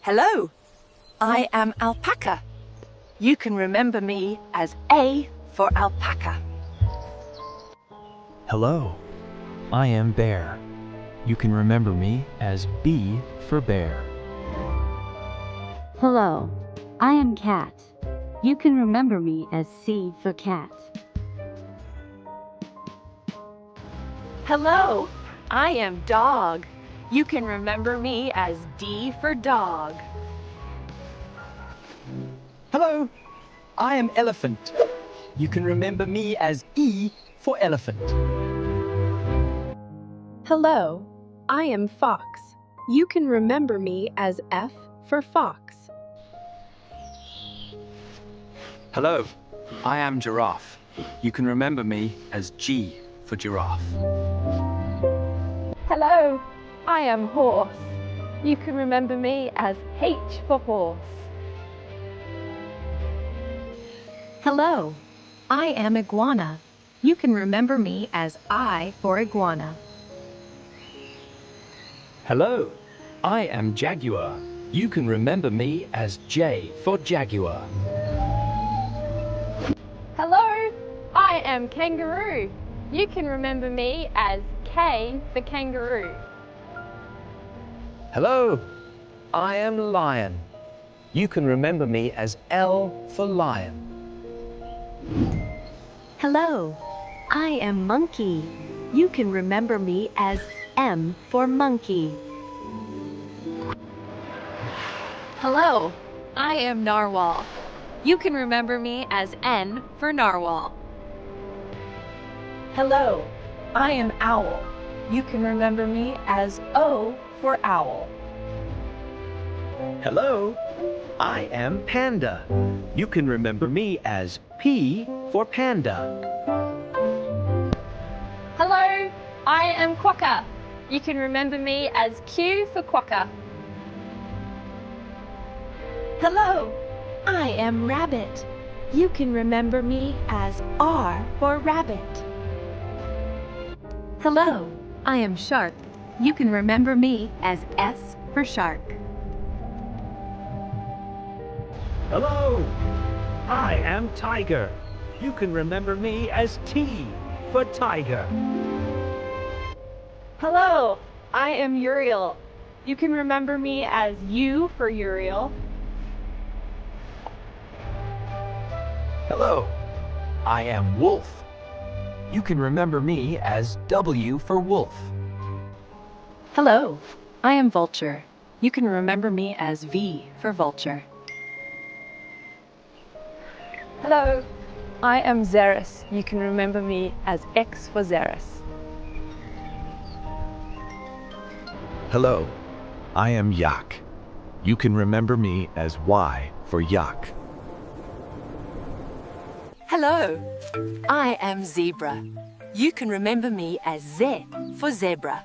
Hello, I am alpaca. You can remember me as A for alpaca. Hello, I am bear. You can remember me as B for bear. Hello, I am cat. You can remember me as C for cat. Hello, I am dog. You can remember me as D for dog. Hello, I am elephant. You can remember me as E for elephant. Hello, I am fox. You can remember me as F for fox. Hello, I am giraffe. You can remember me as G for giraffe. Hello, I am horse. You can remember me as H for horse. Hello, I am iguana. You can remember me as I for iguana. Hello, I am jaguar. You can remember me as J for jaguar. Hello, I am kangaroo. You can remember me as K for kangaroo. Hello, I am lion. You can remember me as L for lion. Hello, I am monkey. You can remember me as M for monkey. Hello, I am narwhal. You can remember me as N for narwhal. Hello, I am owl. You can remember me as O for owl. Hello, I am Panda. You can remember me as P for Panda. Hello, I am quokka. You can remember me as Q for quokka. Hello, I am rabbit. You can remember me as R for rabbit. Hello, I am shark. You can remember me as S for shark. Hello, I am Tiger. You can remember me as T for Tiger. Hello, I am Uriel. You can remember me as U for Uriel. Hello, I am wolf. You can remember me as W for wolf. Hello, I am vulture. You can remember me as V for vulture. Hello, I am Xerus. You can remember me as X for Xerus. Hello, I am Yak. You can remember me as Y for Yak. Hello, I am zebra. You can remember me as Z for zebra.